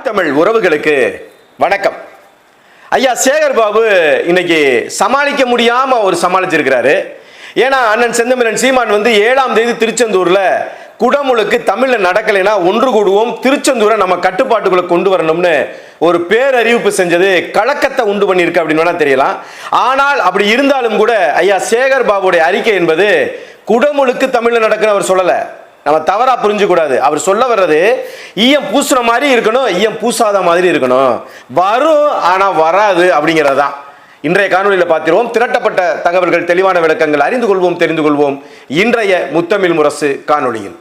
தமிழ் உறவுகளுக்கு வணக்கம். ஐயா சேகர் பாபு இன்னைக்கு சமாளிக்க முடியாம ஒரு சமாளிச்சிருக்கிறாரு. ஏன்னா அண்ணன் செந்தமிழன் சீமான் 7ஆம் தேதி திருச்செந்தூர்ல குடமுழுக்கு தமிழ்ல நடக்கலைன்னா ஒன்று கூடுவோம், திருச்செந்தூரை நம்ம கட்டுப்பாட்டுக்குள்ள கொண்டு வரணும்னு ஒரு பேரறிவிப்பு செஞ்சது கலக்கத்தை உண்டு பண்ணியிருக்கு அப்படின்னு வேணா தெரியலாம். ஆனால் அப்படி இருந்தாலும் கூட ஐயா சேகர் பாபுடைய அறிக்கை என்பது குடமுழுக்கு தமிழ்ல நடக்குன்னு அவர் சொல்லல. நம்ம தவறா புரிஞ்சு கூடாது. அவர் சொல்ல வர்றது ஈயம் பூசுற மாதிரி இருக்கணும், ஈயம் பூசாத மாதிரி இருக்கணும், வரும் ஆனா வராது அப்படிங்கிறதான். இன்றைய காணொலியில் பார்த்திருவோம். திரட்டப்பட்ட தகவல்கள், தெளிவான விளக்கங்கள் அறிந்து கொள்வோம், தெரிந்து கொள்வோம் இன்றைய முத்தமிழ் முரசு காணொலியில்.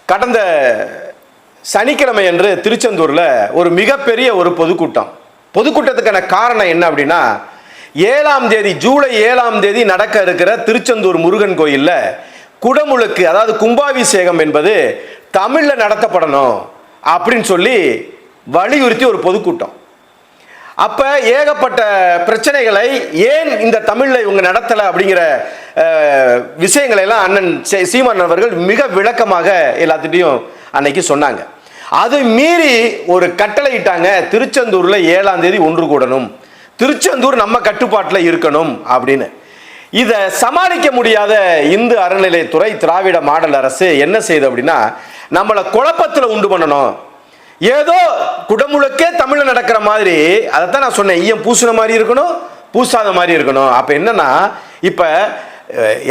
கடந்த சனிக்கிழமை அன்று திருச்செந்தூர்ல ஒரு மிகப்பெரிய ஒரு பொதுக்கூட்டம். பொதுக்கூட்டத்துக்கான காரணம் என்ன அப்படின்னா, 7ஆம் தேதி ஜூலை 7ஆம் தேதி நடக்க இருக்கிற திருச்செந்தூர் முருகன் கோயில்ல குடமுழுக்கு, அதாவது கும்பாபிஷேகம் என்பது தமிழ்ல நடத்தப்படணும் அப்படின்னு சொல்லி வலியுறுத்தி ஒரு பொதுக்கூட்டம். அப்ப ஏகப்பட்ட பிரச்சனைகளை ஏன் இந்த தமிழ்ல இவங்க நடத்தல அப்படிங்கிற விஷயங்களை எல்லாம் அண்ணன் சீமான் அவர்கள் மிக விளக்கமாக எல்லாத்திட்டையும் அன்னைக்கு சொன்னாங்க. அது மீறி ஒரு கட்டளை இட்டாங்க, திருச்செந்தூர்ல 7ஆம் தேதி ஒன்று கூடணும், திருச்செந்தூர் நம்ம கட்டுப்பாட்டில் இருக்கணும் அப்படின்னு. இதை சமாளிக்க முடியாத இந்து அறநிலையத்துறை, திராவிட மாடல் அரசு என்ன செய்யுது அப்படின்னா, நம்மளை குழப்பத்தில் உண்டு பண்ணணும். ஏதோ குடமுழுக்கே தமிழ்ல நடக்கிற மாதிரி, அதைத்தான் நான் சொன்னேன், ஈயம் பூசுன மாதிரி இருக்கணும், பூசாத மாதிரி இருக்கணும். அப்ப என்னன்னா, இப்ப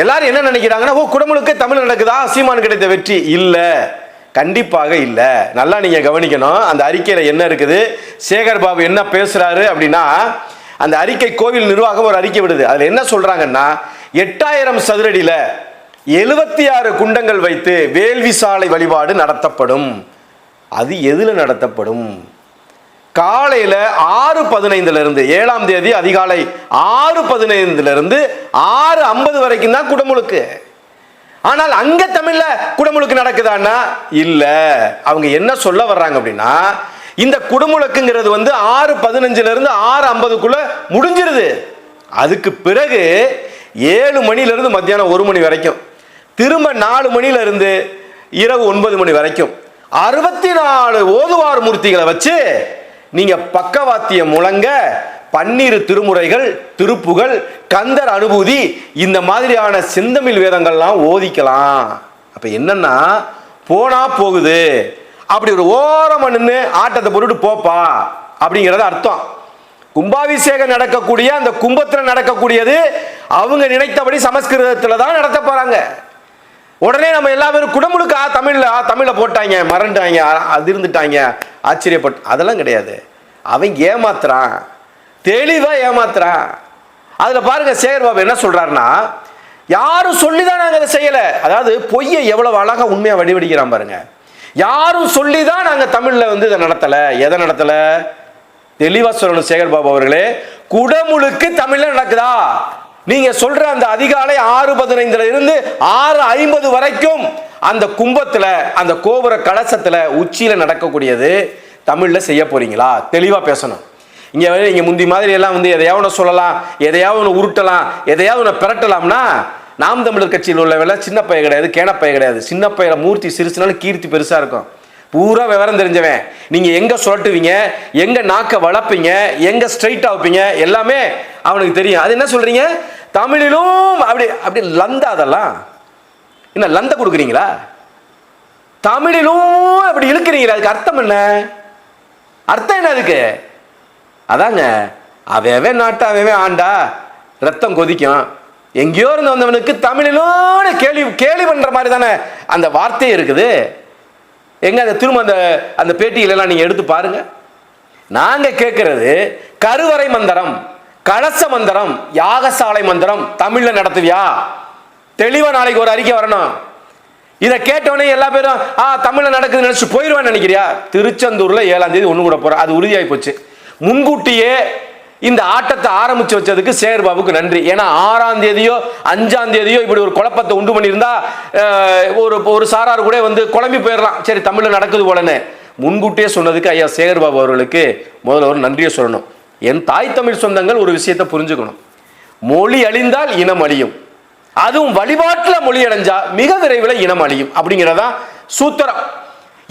எல்லாரும் என்ன நினைக்கிறாங்கன்னா, ஓ குடமுழுக்கே தமிழ் நடக்குதா, சீமான் கிடைத்த வெற்றி? இல்ல, கண்டிப்பாக இல்ல. நல்லா நீங்க கவனிக்கணும். அந்த அறிக்கையில என்ன இருக்குது, சேகர் பாபு என்ன பேசுறாரு அப்படின்னா, அந்த அறிக்கை கோவில் நிர்வாகம் ஒரு அறிக்கை விடுது. அதுல என்ன சொல்றாங்கன்னா, 8000 சதுரடியில 76 குண்டங்கள் வைத்து வேள்வி சாலை வழிபாடு நடத்தப்படும். அது எதுல நடத்தப்படும்? காலையில 6:15 இருந்து 7ஆம் தேதி அதிகாலை 6:15 இருந்து 6:50 வரைக்கும் தான் குடமுழுக்கு. ஆனால் அங்க தமிழ்ல குடமுழுக்கு நடக்குதான்னா இல்ல. அவங்க என்ன சொல்ல வர்றாங்க அப்படின்னா, இந்த குடமுழுக்குங்கிறது 6:15 இருந்து 6:50 முடிஞ்சிருது. அதுக்கு பிறகு 7 மணில இருந்து மத்தியானம் 1 மணி வரைக்கும், திரும்ப 4 மணில இருந்து இரவு 9 மணி வரைக்கும் 64 ஓதுவார் மூர்த்திகளை வச்சு நீங்க பக்கவாத்தியம் முழங்க, 12 திருமுறைகள், திருப்புகள், கந்தர் அனுபூதி, இந்த மாதிரியான செந்தமிழ் வேதங்கள்லாம் ஓதிக்கலாம். அப்ப என்னன்னா, போனா போகுது, அப்படி ஒரு ஓரமா நின்று ஆட்டத்தை போட்டுட்டு போப்பா அப்படிங்கிறது அர்த்தம். கும்பாபிஷேகம் நடக்கக்கூடிய அந்த கும்பத்தில் நடக்கக்கூடியது அவங்க நினைத்தபடி சமஸ்கிருதத்தில் தான் நடத்த போறாங்க. உடனே நம்ம எல்லா பேரும் குடமுழுக்க தமிழ்ல போட்டாங்க, மறந்துட்டாங்க, அதிர்ந்துட்டாங்க, ஆச்சரியப்பட்டு, அதெல்லாம் கிடையாது. அவன் ஏமாத்துறான், தெளிவா ஏமாத்துறான். அதுல பாருங்க சேகர் பாபு என்ன சொல்றாருன்னா, யாரும் சொல்லிதான் நாங்க அதை செய்யல. அதாவது பொய்யை எவ்வளவு அழகா உண்மையா வடிவடிக்கிறான் பாருங்க. யாரும் சொல்லிதான் நாங்க தமிழ்ல இதை நடத்தல. எதை நடத்தல? தெளிவா சொல்லணும் சேகர் பாபு அவர்களே. குடமுழுக்கு தமிழ்ல நடக்குதா? நீங்க சொல்ற அந்த அதிகாலை 6:15 இருந்து 6:50 வரைக்கும் அந்த கும்பத்துல, அந்த கோபுர கலசத்துல உச்சியில நடக்கக்கூடியது தமிழ்ல செய்ய போறீங்களா? தெளிவா பேசணும். இங்க முந்தி மாதிரி எல்லாம் எதையாவது சொல்லலாம், எதையாவது உருட்டலாம், எதையாவது பிரட்டலாம்னா, நாம் தமிழர் கட்சியில் உள்ளவள சின்ன பைய கிடையாது, கேனப்பைய கிடையாது. சின்ன பையில மூர்த்தி சிறுசுனாலும் கீர்த்தி பெருசா இருக்கும். பூரா விவரம் தெரிஞ்சவன். நீங்க எங்க சொல்லட்டுவீங்க, எங்க நாக்க வளர்ப்பீங்க, எங்க ஸ்ட்ரைட்டா வைப்பீங்க, எல்லாமே அவனுக்கு தெரியும். அது என்ன சொல்றீங்க, தமிழிலும் அப்படி அப்படி லந்த, அதெல்லாம் என்ன லந்த கொடுக்குறீங்களா? தமிழிலும் அப்படி இழுக்கிறீங்களா? அதுக்கு அர்த்தம் என்ன? அர்த்தம் என்ன அதுக்கு? அதாங்க, அவன் நாட்டை அவன் ஆண்டா, ரத்தம் கொதிக்கும். எங்கேயோ இருந்து வந்தவனுக்கு தமிழிலும் கேலி பண்ற மாதிரி தானே அந்த வார்த்தை இருக்குது. எங்க அந்த திரும்ப அந்த பேட்டிகளெல்லாம் நீங்க எடுத்து பாருங்க. நாங்க கேட்கிறது கருவறை மந்திரம், கலச மந்திரம், யாகசாலை மந்திரம் தமிழ்ல நடத்துவியா? தெளிவா நாளைக்கு ஒரு அறிக்கை வரணும். இதை கேட்டவனே எல்லா பேரும் தமிழ்ல நடக்குதுன்னு நினைச்சு போயிடுவான்னு நினைக்கிறியா? திருச்செந்தூர்ல 7ஆம் தேதி ஒண்ணு கூட போற, அது உறுதியாகி போச்சு. முன்கூட்டியே இந்த ஆட்டத்தை ஆரம்பிச்சு வச்சதுக்கு சேகர்பாபுக்கு நன்றி. ஏன்னா 6ஆம் தேதியோ 5ஆம் தேதியோ இப்படி ஒரு குழப்பத்தை உண்டு பண்ணியிருந்தா ஒரு சாரார் கூட வந்து குழம்பி போயிடலாம், சரி தமிழ்ல நடக்குது போலன்னு. முன்கூட்டியே சொன்னதுக்கு ஐயா சேகர்பாபு அவர்களுக்கு முதல்ல ஒரு நன்றியை சொல்லணும். என் தாய் தமிழ் சொந்தங்கள் ஒரு விஷயத்தை புரிஞ்சுக்கணும். மொழி அழிந்தால் இனம் அழியும், அதுவும் வழிபாட்டில் மொழி அடைஞ்சா மிக விரைவில் இனம் அழியும் அப்படிங்கிறதா சூத்திரம்.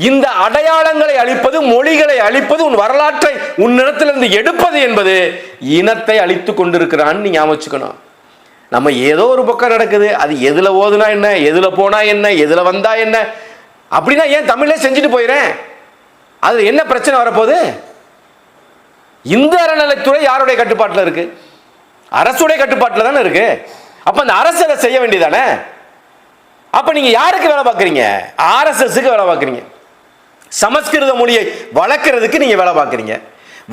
இந்த அடையாளங்களை அழிப்பது, மொழிகளை அழிப்பது, உன் வரலாற்றை உன்னிடத்திலிருந்து எடுப்பது என்பது இனத்தை அழித்து கொண்டிருக்கிறான்னு நீ ஞாபகம் வச்சுக்கணும். நம்ம ஏதோ ஒரு பக்கம் நடக்குது, அது எதுல ஓதுனா என்ன, எதுல போனா என்ன, எதுல வந்தா என்ன, அப்படின்னா ஏன் தமிழே செஞ்சுட்டு போயிறேன்? அது என்ன பிரச்சனை வரப்போகுது? இந்து அறநிலைத்துறை யாருடைய கட்டுப்பாட்டில் இருக்கு? அரசுடைய கட்டுப்பாட்டில் தானே இருக்கு. அப்ப அந்த அரசு அதை செய்ய வேண்டியதானே? அப்ப நீங்க யாருக்கு வேலை பார்க்குறீங்க? ஆர்எஸ்எஸ்க்கு வேலை பார்க்குறீங்க. சமஸ்கிருத மொழியை வளர்க்கறதுக்கு நீங்க வேலை பார்க்குறீங்க.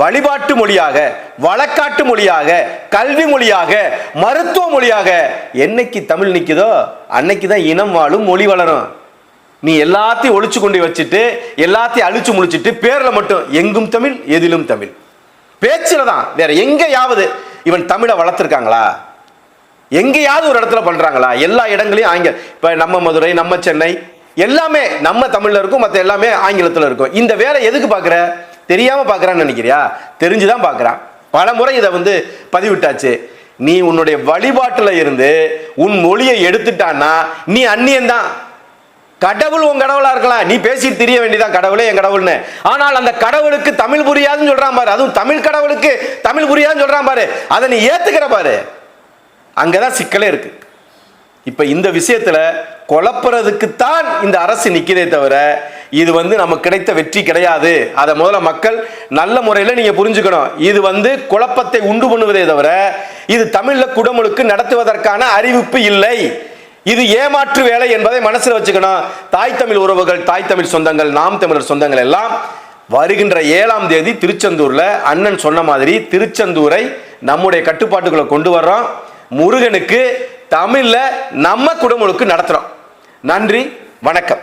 வழிபாட்டு மொழியாக, வழக்காட்டு மொழியாக, கல்வி மொழியாக, மருத்துவ மொழியாக என்னைக்கு தமிழ் நிற்குதோ அன்னைக்கு தான் இனம் வாழும், மொழி வளரும். நீ எல்லாத்தையும் ஒழிச்சு கொண்டு வச்சுட்டு எல்லாத்தையும் அழிச்சு முடிச்சுட்டு பேர்ல மட்டும் எங்கும் தமிழ் எதிலும் தமிழ் பேச்சுல தான், வேற எங்கேயாவது இவன் தமிழை வளர்த்துருக்காங்களா? எங்கேயாவது ஒரு இடத்துல பண்றாங்களா? எல்லா இடங்களையும் ஆங்கிலம். இப்ப நம்ம மதுரை, நம்ம சென்னை எல்லாமே நம்ம தமிழ்ல இருக்கும், மற்ற எல்லாமே ஆங்கிலத்தில் இருக்கும். இந்த வேலை எதுக்கு பார்க்குற? தெரியாம பார்க்குறான்னு நினைக்கிறியா? தெரிஞ்சுதான் பார்க்குறான். பல முறை இதை வந்து பதிவிட்டாச்சு. நீ உன்னுடைய வழிபாட்டில் இருந்து உன் மொழியை எடுத்துட்டான்னா நீ அந்நியன் தான். கடவுள் உன் கடவுளா இருக்கலாம், நீ பேசிட்டு தெரிய வேண்டியதான் கடவுளே என் கடவுள்னு. ஆனால் அந்த கடவுளுக்கு தமிழ் புரியாதுன்னு சொல்றான் பாரு, அதுவும் தமிழ் கடவுளுக்கு தமிழ் புரியாதுன்னு சொல்றான் பாரு, அதை நீ ஏத்துக்கிற பாரு, அங்கதான் சிக்கலே இருக்கு. இப்ப இந்த விஷயத்துல குழப்பறதுக்குத்தான் இந்த அரசு நிக்கிறதே தவிர இது வந்து நமக்கு கிடைத்த வெற்றி கிடையாது. அதை முதல்ல மக்கள் நல்ல முறையில் நீங்க புரிஞ்சுக்கணும். இது வந்து குழப்பத்தை உண்டு பண்ணுவதே தவிர இது தமிழ்ல குடமுழுக்கு நடத்துவதற்கான அறிவிப்பு இல்லை. இது ஏமாற்று வேலை என்பதை மனசில் வச்சுக்கணும். தாய் தமிழ் உறவுகள், தாய் தமிழ் சொந்தங்கள், நாம் தமிழர் சொந்தங்கள் எல்லாம் வருகின்ற 7ஆம் தேதி திருச்செந்தூர்ல அண்ணன் சொன்ன மாதிரி திருச்செந்தூரை நம்முடைய கட்டுப்பாட்டுக்குள்ள கொண்டு வர்றோம். முருகனுக்கு தமிழ்ல நம்ம குடமுழுக்கு நடத்துறோம். நன்றி, வணக்கம்.